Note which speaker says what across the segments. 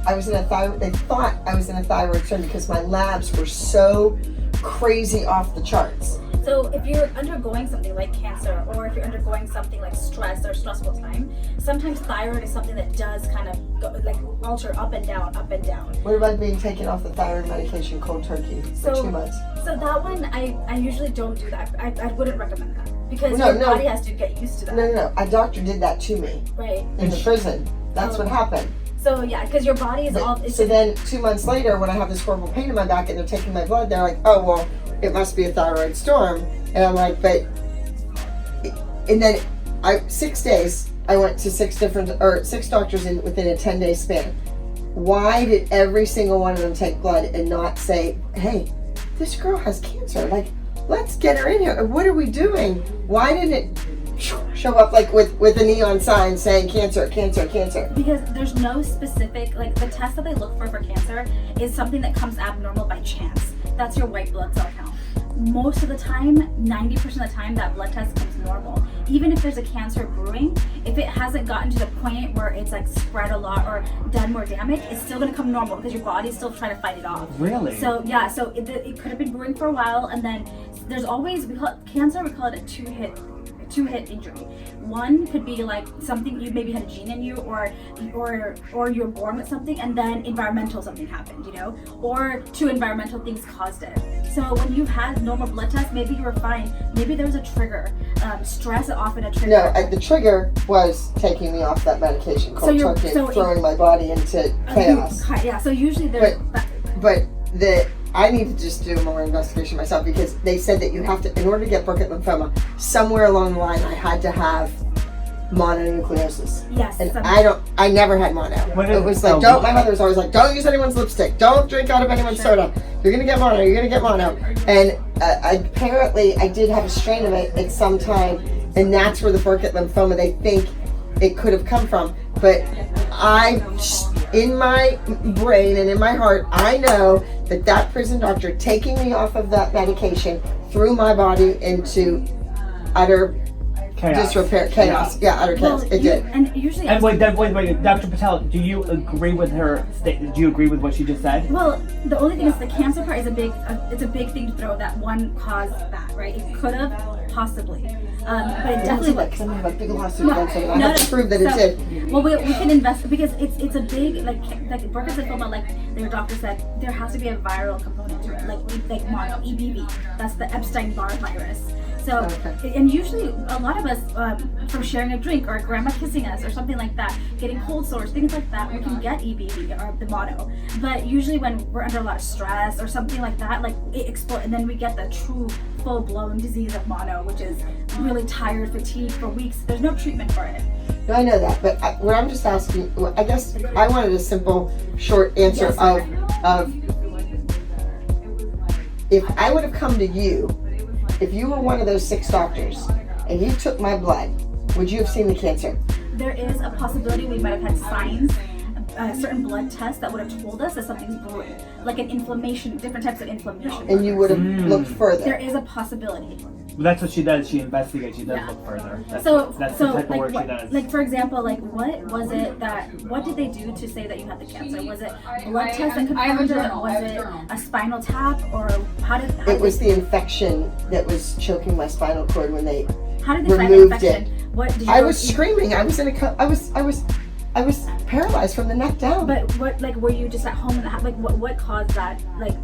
Speaker 1: I was in a thyroid, they thought I was in a thyroid storm because my labs were so crazy off the charts.
Speaker 2: So if you're undergoing something like cancer, or if you're undergoing something like stress or stressful time, sometimes thyroid is something that does kind of go, like alter up and down, up and down.
Speaker 1: What about being taken off the thyroid medication cold turkey for 2 months?
Speaker 2: So that one, I usually don't do that. I wouldn't recommend that because your body has to get used to that.
Speaker 1: No. A doctor did that to me.
Speaker 2: Right.
Speaker 1: In the prison. That's what happened.
Speaker 2: So yeah, because your body is all...
Speaker 1: So then 2 months later, when I have this horrible pain in my back and they're taking my blood, they're like, oh, well, it must be a thyroid storm. And I'm like, but... And then 6 days, I went to 6 doctors within a 10-day span. Why did every single one of them take blood and not say, hey, this girl has cancer. Like, let's get her in here. What are we doing? Why didn't it show up like with a neon sign saying cancer, cancer, cancer? Because
Speaker 2: there's no specific, like the test that they look for cancer is something that comes abnormal by chance. That's your white blood cell count. Most of the time, 90% of the time, that blood test comes normal. Even if there's a cancer brewing, if it hasn't gotten to the point where it's like spread a lot or done more damage, it's still gonna come normal because your body's still trying to fight it off.
Speaker 3: Really?
Speaker 2: So yeah, so it could have been brewing for a while, and then there's always, we call it a two-hit injury. One could be like something you maybe had a gene in you, or you're born with something and then environmental something happened, you know, or 2 environmental things caused it. So when you've had normal blood tests, maybe you were fine. Maybe there was a trigger. Stress is often a trigger.
Speaker 1: No, the trigger was taking me off that medication called turkey, throwing my body into chaos.
Speaker 2: Yeah. So usually there's.
Speaker 1: But I need to just do more investigation myself, because they said that you have to, in order to get Burkitt lymphoma, somewhere along the line I had to have mononucleosis.
Speaker 2: Yes.
Speaker 1: And I never had mono. It was like, my mother was always like, don't use anyone's lipstick, don't drink out of anyone's soda, you're gonna get mono, you're gonna get mono. And apparently I did have a strain of it at some time, and that's where the Burkitt lymphoma, they think it could have come from. But in my brain and in my heart, I know that prison doctor taking me off of that medication threw my body into utter disrepair, chaos. Yeah, utter chaos. It did.
Speaker 2: And usually.
Speaker 3: And wait, Dr. Patel, do you agree with her statement? Do you agree with what she just said?
Speaker 2: Well, the only thing is the cancer part is it's a big thing to throw. That one caused that, right? It could have, possibly, but it definitely
Speaker 1: like something about big lawsuit against it. I have to prove that it did.
Speaker 2: Well, we can invest, because it's a big like Burkitt lymphoma. Like their doctor said, there has to be a viral component to it, like mono, EBV. That's the Epstein-Barr virus. So, and usually a lot of us, from sharing a drink or grandma kissing us or something like that, getting cold sores, things like that, we can get EBV or the mono. But usually when we're under a lot of stress or something like that, like it explodes, and then we get the true full-blown disease of mono, which is really tired, fatigue for weeks. There's no treatment for it.
Speaker 1: No, I know that, but what I'm just asking, I guess I wanted a simple, short answer of if I would have come to you, if you were one of those 6 doctors and you took my blood, would you have seen the cancer?
Speaker 2: There is a possibility we might have had signs, certain blood tests that would have told us that something's brewing, like an inflammation, different types of inflammation.
Speaker 1: And you would have looked further.
Speaker 2: There is a possibility.
Speaker 3: Well, that's what she does. She investigates. She does look further. That's the type of work she does.
Speaker 2: Like, for example, like what did they do to say that you had the cancer? Was it blood tests that confirmed it? Was it a spinal tap, or how did
Speaker 1: it was the infection that was choking my spinal cord when they
Speaker 2: how did they
Speaker 1: removed
Speaker 2: find the infection?
Speaker 1: it.
Speaker 2: What did you
Speaker 1: I was screaming. I was paralyzed from the neck down.
Speaker 2: But what, like, were you just at home and like what caused that? Like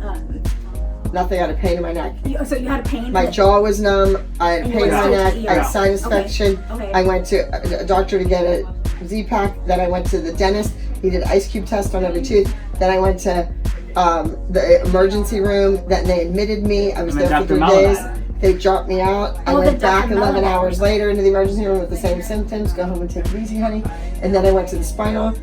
Speaker 1: nothing. I had a pain in my neck.
Speaker 2: So you had a pain?
Speaker 1: My jaw was numb. I had pain in my neck. I had sinus infection.
Speaker 2: Okay.
Speaker 1: I went to a doctor to get a Z-Pack. Then I went to the dentist. He did an ice cube test on every tooth. Then I went to the emergency room. Then they admitted me. I was there for 3 days. They dropped me out. I went back 11 hours later into the emergency room with the same symptoms. Go home and take it easy, honey. And then I went to the spinal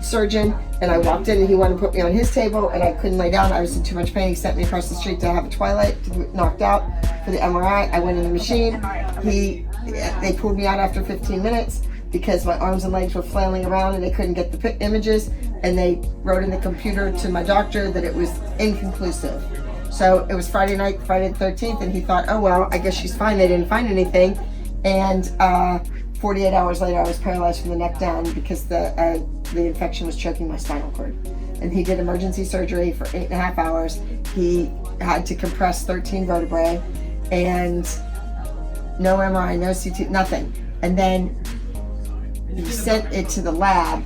Speaker 1: surgeon, and I walked in and he wanted to put me on his table, and I couldn't lay down. I was in too much pain. He sent me across the street to have a Twilight to get knocked out for the MRI. I went in the machine. They pulled me out after 15 minutes because my arms and legs were flailing around and they couldn't get the images, and they wrote in the computer to my doctor that it was inconclusive. So it was Friday night, Friday the 13th, and he thought, oh well, I guess she's fine. They didn't find anything. And 48 hours later, I was paralyzed from the neck down because the the infection was choking my spinal cord. And he did emergency surgery for 8.5 hours. He had to compress 13 vertebrae and no MRI, no CT, nothing. And then he sent it to the lab,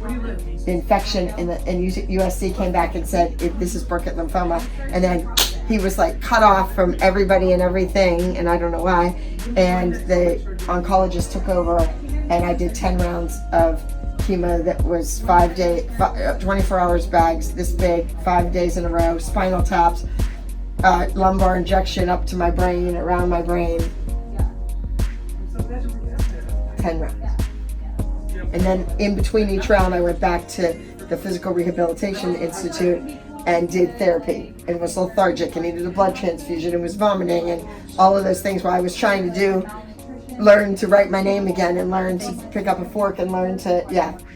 Speaker 1: the infection, and USC came back and said, this is Burkitt lymphoma. And then he was like cut off from everybody and everything, and I don't know why. And the oncologist took over, and I did 10 rounds of chemo that was 24 hours bags this big, 5 days in a row, spinal taps, lumbar injection up to my brain, around my brain. 10 rounds. And then in between each round, I went back to the Physical Rehabilitation Institute and did therapy and was lethargic and needed a blood transfusion and was vomiting and all of those things while I was trying to learn to write my name again and learn to pick up a fork and learn to,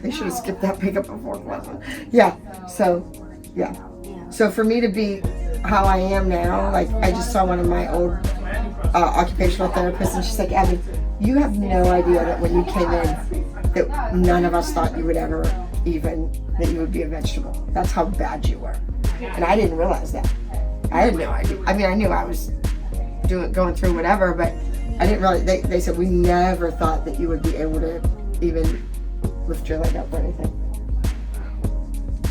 Speaker 1: they should have skipped that pick up a fork lesson. So for me to be how I am now, like I just saw one of my old occupational therapists and she's like, Abby, you have no idea that when you came in, that none of us thought you would ever that you would be a vegetable. That's how bad you were. And I didn't realize that. I had no idea. I mean, I knew I was going through whatever, but I didn't realize, they said, we never thought that you would be able to even lift your leg up or anything.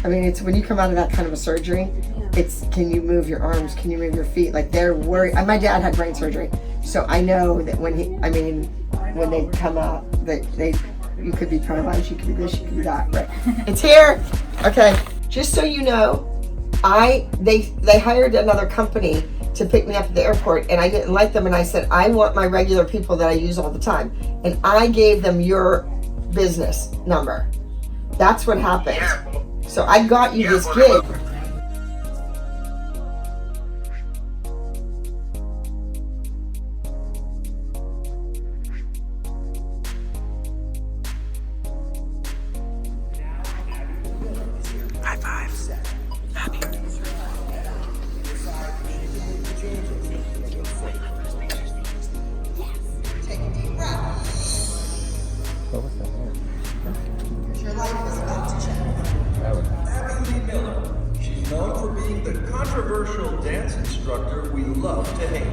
Speaker 1: I mean, it's when you come out of that kind of a surgery, it's, can you move your arms? Can you move your feet? Like they're worried. My dad had brain surgery. So I know that when they come out, you could be paralyzed, you could be this, you could be that, right? It's here. Okay, just so you know, they hired another company to pick me up at the airport and I didn't like them and I said, I want my regular people that I use all the time. And I gave them your business number. That's what happened. So I got you this gig.
Speaker 4: Controversial dance instructor we love to hate.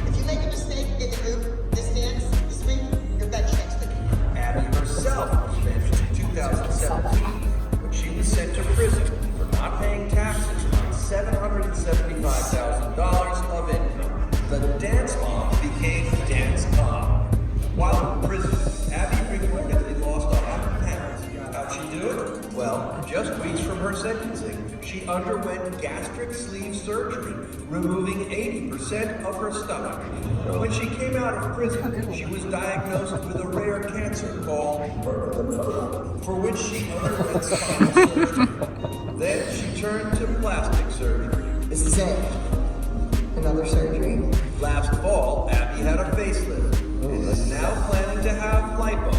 Speaker 1: If you make a mistake in the group, this dance, this week, you're benched next week.
Speaker 4: Abby herself was benched in 2017 when she was sent to prison for not paying taxes on $775,000 of income. The dance mom became dance mom. While in prison, Abby reportedly lost 100 pounds. How'd she do it? Well, just weeks from her sentencing, she underwent gastric sleeve surgery, removing 80% of her stomach. When she came out of prison, she was diagnosed with a rare cancer called for which she underwent spinal surgery. Then she turned to plastic surgery.
Speaker 1: This is it. Another surgery.
Speaker 4: Last fall, Abby had a facelift and is now planning to have lipo,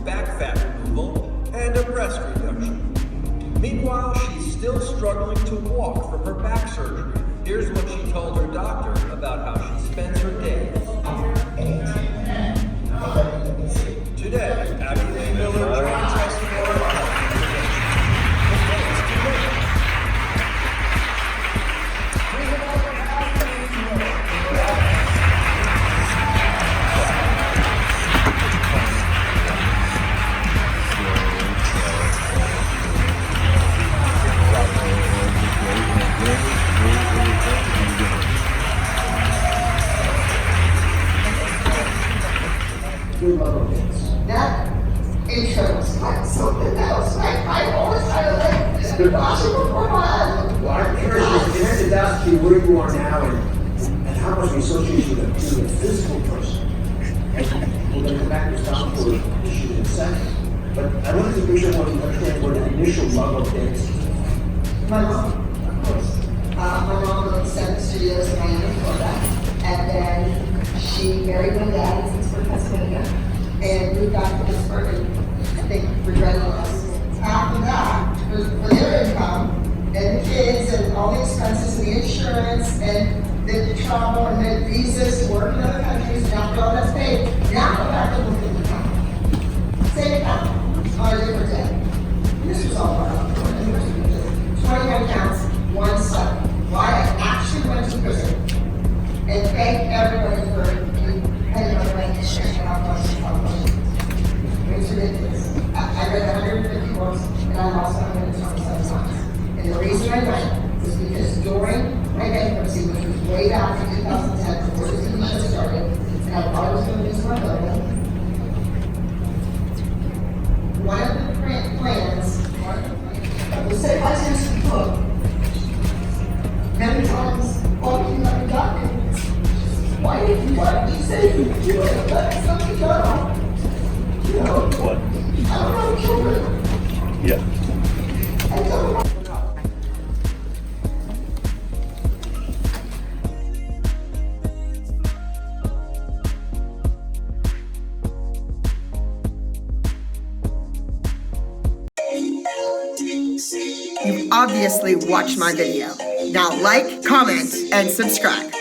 Speaker 4: back fat removal, and a breast reduction. Meanwhile, she's still struggling to walk from her back surgery. Here's what she told her doctor about how she spends her days. Today, Abby Lee Miller joins us for a live.
Speaker 1: That intro is like something else. I always try to like this impossible for a while.
Speaker 5: Well, I'm curious, connected that to where you are now and how much the association with being a physical person. And we're going to come back to Tom for issues in a second. But I wanted to make sure I want to understand what the initial love of dance is.
Speaker 1: My mom, of course. My mom owned 7 studios in Miami, Florida. And then she married my dad in Pittsburgh, Pennsylvania. And moved out to Pittsburgh and I think regretted us. After that, for their income and the kids and all the expenses and the insurance and the travel and the visas to work in other countries, and after all that's paid, now we're back to looking at the account. Same account on a different day. This was all brought up. 21 counts, 1 son. Why I actually went to prison and thank everybody for depending on my history and how much it's ridiculous. I read 150 books and I lost 127 times. And the reason I went was because during my bankruptcy, which was way back in 2010, before the TV show started, and I thought I was going to lose my building, one of the plans was say, I just book many times, oh, you never got me. Why did you say you do it? Let something go. You know, what? I don't know, children.
Speaker 3: Yeah.
Speaker 1: I don't know. You've obviously watched my video. Now like, comment, and subscribe.